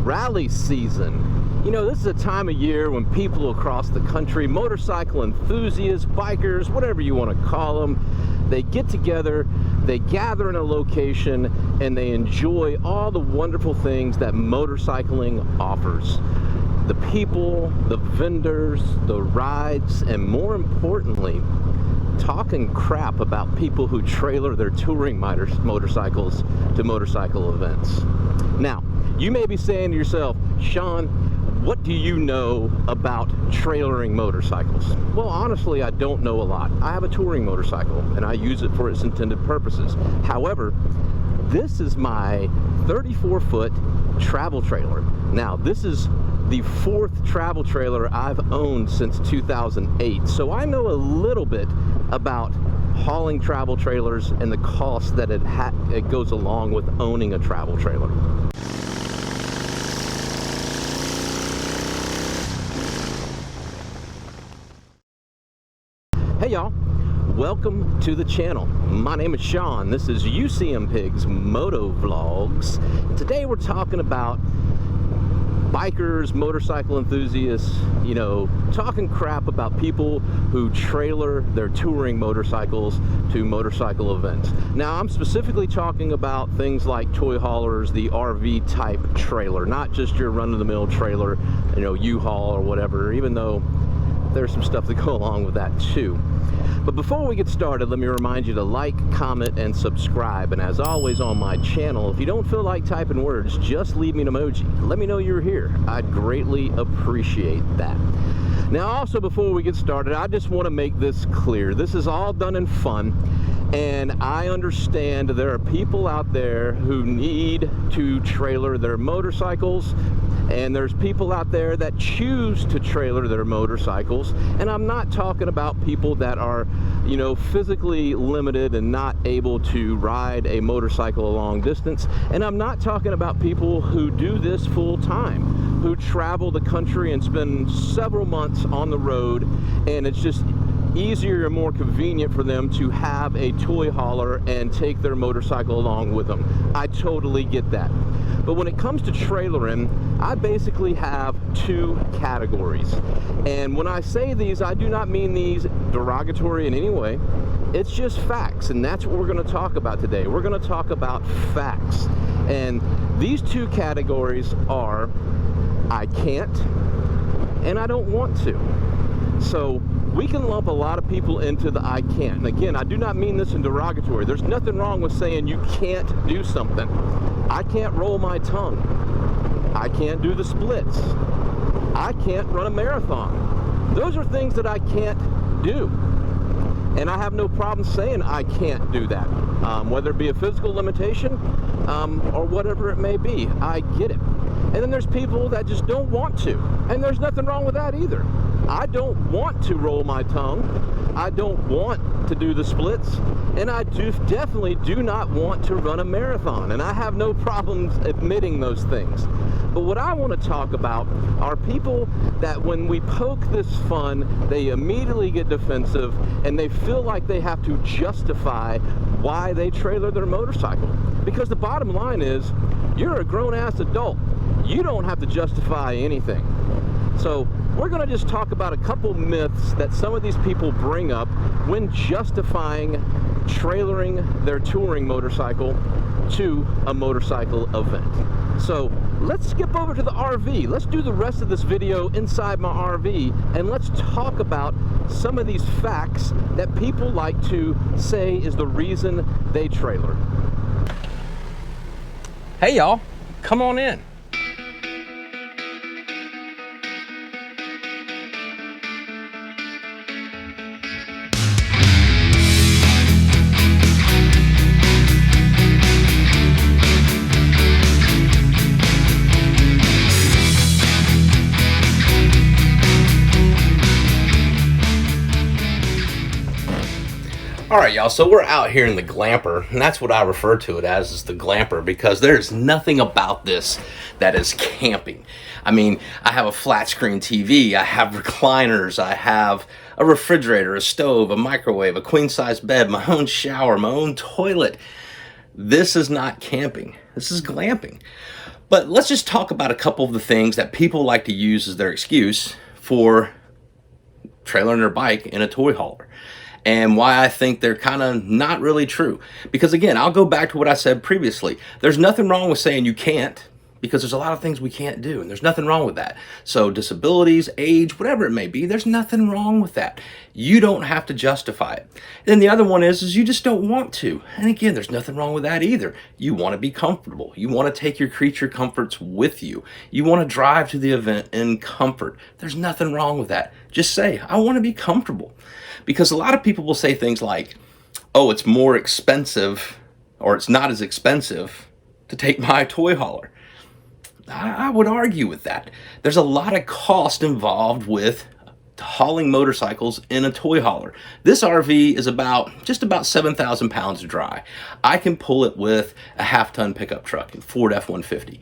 rally season. You know, this is a time of year when people across the country, motorcycle enthusiasts, bikers, whatever you want to call them, they get together, they gather in a location, and they enjoy all the wonderful things that motorcycling offers. The people, the vendors, the rides, and more importantly, talking crap about people who trailer their touring motorcycles to motorcycle events. Now, you may be saying to yourself, Sean, what do you know about trailering motorcycles? Well, honestly, I don't know a lot. I have a touring motorcycle and I use it for its intended purposes. However, this is my 34-foot travel trailer. Now, this is the fourth travel trailer I've owned since 2008, so I know a little bit about hauling travel trailers and the cost that it goes along with owning a travel trailer. Hey y'all, welcome to the channel. My name is Sean. This is UCM Pigs Moto Vlogs. Today we're talking about bikers, motorcycle enthusiasts, you know, talking crap about people who trailer their touring motorcycles to motorcycle events. Now, I'm specifically talking about things like toy haulers, the RV type trailer, not just your run-of-the-mill trailer, you know, U-Haul or whatever, even though there's some stuff to go along with that too. But before we get started, let me remind you to like, comment, and subscribe. And as always on my channel, if you don't feel like typing words, just leave me an emoji. Let me know you're here. I'd greatly appreciate that. Now, also before we get started, I just want to make this clear. This is all done in fun, and I understand there are people out there who need to trailer their motorcycles, and there's people out there that choose to trailer their motorcycles. And I'm not talking about people that are, you know, physically limited and not able to ride a motorcycle a long distance. And I'm not talking about people who do this full time, who travel the country and spend several months on the road, and it's just easier and more convenient for them to have a toy hauler and take their motorcycle along with them. I totally get that. But when it comes to trailering, I basically have two categories. And when I say these, I do not mean these derogatory in any way. It's just facts, and that's what we're going to talk about today. We're going to talk about facts. And these two categories are I can't and I don't want to. So we can lump a lot of people into the I can't. And again, I do not mean this in derogatory. There's nothing wrong with saying you can't do something. I can't roll my tongue. I can't do the splits. I can't run a marathon. Those are things that I can't do. And I have no problem saying I can't do that. Whether it be a physical limitation or whatever it may be, I get it. And then there's people that just don't want to. And there's nothing wrong with that either. I don't want to roll my tongue. I don't want to do the splits. And I definitely do not want to run a marathon. And I have no problems admitting those things. But what I want to talk about are people that when we poke this fun, they immediately get defensive and they feel like they have to justify why they trailer their motorcycle. Because the bottom line is, you're a grown-ass adult. You don't have to justify anything. So we're going to just talk about a couple myths that some of these people bring up when justifying trailering their touring motorcycle to a motorcycle event. So let's skip over to the RV. Let's do the rest of this video inside my RV, and let's talk about some of these facts that people like to say is the reason they trailer. Hey y'all, come on in. All right, y'all, so we're out here in the Glamper, and that's what I refer to it as, is the Glamper, because there's nothing about this that is camping. I mean, I have a flat screen TV, I have recliners, I have a refrigerator, a stove, a microwave, a queen-size bed, my own shower, my own toilet. This is not camping. This is glamping. But let's just talk about a couple of the things that people like to use as their excuse for trailering their bike in a toy hauler, and why I think they're kind of not really true. Because again, I'll go back to what I said previously. There's nothing wrong with saying you can't, because there's a lot of things we can't do, and there's nothing wrong with that. So disabilities, age, whatever it may be, there's nothing wrong with that. You don't have to justify it. And then the other one is you just don't want to. And again, there's nothing wrong with that either. You want to be comfortable. You want to take your creature comforts with you. You want to drive to the event in comfort. There's nothing wrong with that. Just say, I want to be comfortable. Because a lot of people will say things like, oh, it's more expensive, or it's not as expensive to take my toy hauler. I would argue with that. There's a lot of cost involved with hauling motorcycles in a toy hauler. This RV is just about 7,000 pounds dry. I can pull it with a half-ton pickup truck, a Ford F-150.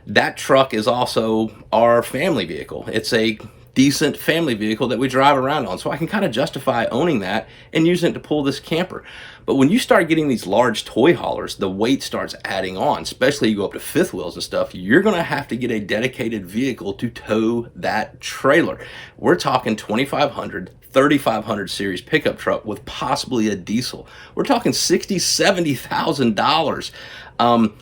That truck is also our family vehicle. It's a decent family vehicle that we drive around on, so I can kind of justify owning that and using it to pull this camper. But when you start getting these large toy haulers, the weight starts adding on, especially you go up to fifth wheels and stuff. You're going to have to get a dedicated vehicle to tow that trailer. We're talking 2,500, 3,500 series pickup truck with possibly a diesel. We're talking $60,000, $70,000.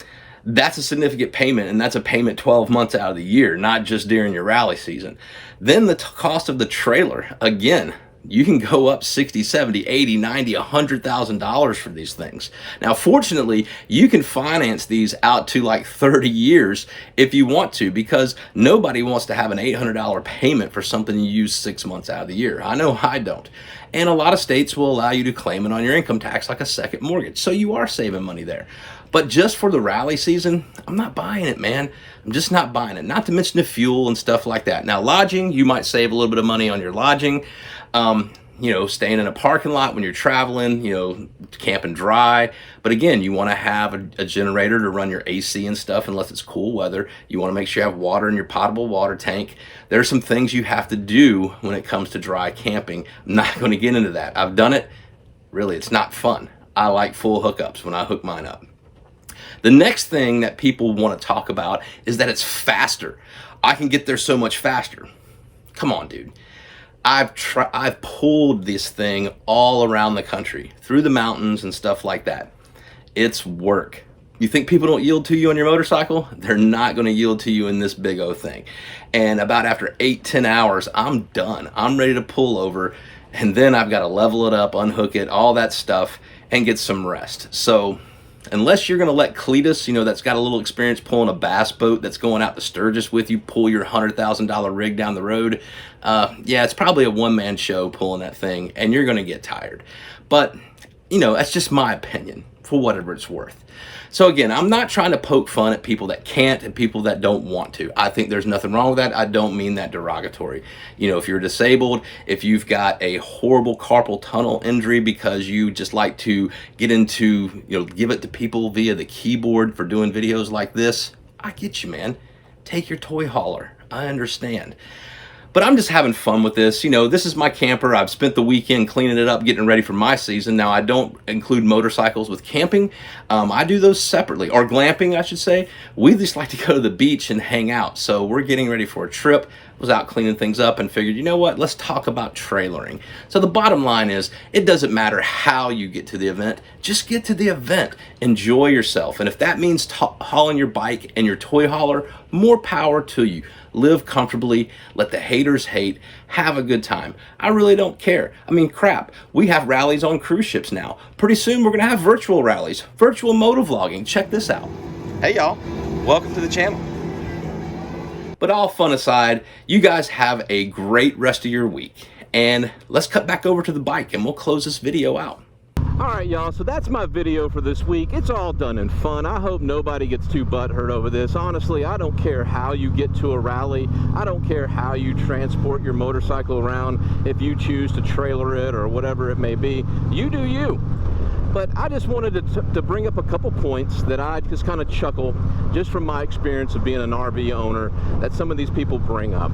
That's a significant payment, and that's a payment 12 months out of the year, not just during your rally season. Then the cost of the trailer, again, you can go up $60,000, $70,000, $80,000, $90,000, $100,000 for these things. Now, fortunately, you can finance these out to like 30 years if you want to, because nobody wants to have an $800 payment for something you use 6 months out of the year. I know I don't. And a lot of states will allow you to claim it on your income tax like a second mortgage. So you are saving money there. But just for the rally season, I'm not buying it, man. I'm just not buying it. Not to mention the fuel and stuff like that. Now, lodging, you might save a little bit of money on your lodging. You know, staying in a parking lot when you're traveling, you know, camping dry. But again, you want to have a generator to run your AC and stuff unless it's cool weather. You want to make sure you have water in your potable water tank. There are some things you have to do when it comes to dry camping. I'm not going to get into that. I've done it. Really, it's not fun. I like full hookups when I hook mine up. The next thing that people want to talk about is that it's faster. I can get there so much faster. Come on, dude. I've pulled this thing all around the country, through the mountains and stuff like that. It's work. You think people don't yield to you on your motorcycle? They're not going to yield to you in this big old thing. And about after 8-10 hours, I'm done. I'm ready to pull over, and then I've got to level it up, unhook it, all that stuff, and get some rest. So unless you're going to let Cletus, you know, that's got a little experience pulling a bass boat that's going out to Sturgis with you, pull your $100,000 rig down the road, yeah, it's probably a one-man show pulling that thing, and you're going to get tired. But, you know, that's just my opinion, for whatever it's worth. So again, I'm not trying to poke fun at people that can't and people that don't want to. I think there's nothing wrong with that. I don't mean that derogatory. You know, if you're disabled, if you've got a horrible carpal tunnel injury because you just like to get into, you know, give it to people via the keyboard for doing videos like this, I get you, man. Take your toy hauler. I understand. But I'm just having fun with this. You know, this is my camper. I've spent the weekend cleaning it up, getting ready for my season. Now, I don't include motorcycles with camping. I do those separately, or glamping, I should say. We just like to go to the beach and hang out. So we're getting ready for a trip. Was out cleaning things up and figured, you know what, let's talk about trailering. So the bottom line is, it doesn't matter how you get to the event, just get to the event, enjoy yourself. And if that means hauling your bike and your toy hauler, more power to you. Live comfortably, let the haters hate, have a good time. I really don't care. I mean, crap, we have rallies on cruise ships now. Pretty soon we're gonna have virtual rallies, virtual motovlogging. Check this out. Hey y'all, welcome to the channel. But all fun aside, you guys have a great rest of your week. And let's cut back over to the bike and we'll close this video out. Alright y'all, so that's my video for this week. It's all done in fun. I hope nobody gets too butthurt over this. Honestly, I don't care how you get to a rally. I don't care how you transport your motorcycle around. If you choose to trailer it or whatever it may be, you do you. But I just wanted to bring up a couple points that I just kind of chuckle just from my experience of being an RV owner that some of these people bring up.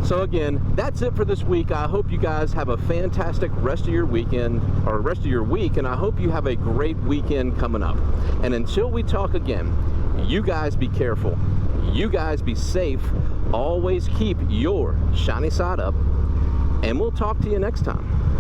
So again, that's it for this week. I hope you guys have a fantastic rest of your weekend, or rest of your week, and I hope you have a great weekend coming up. And until we talk again, you guys be careful. You guys be safe. Always keep your shiny side up. And we'll talk to you next time.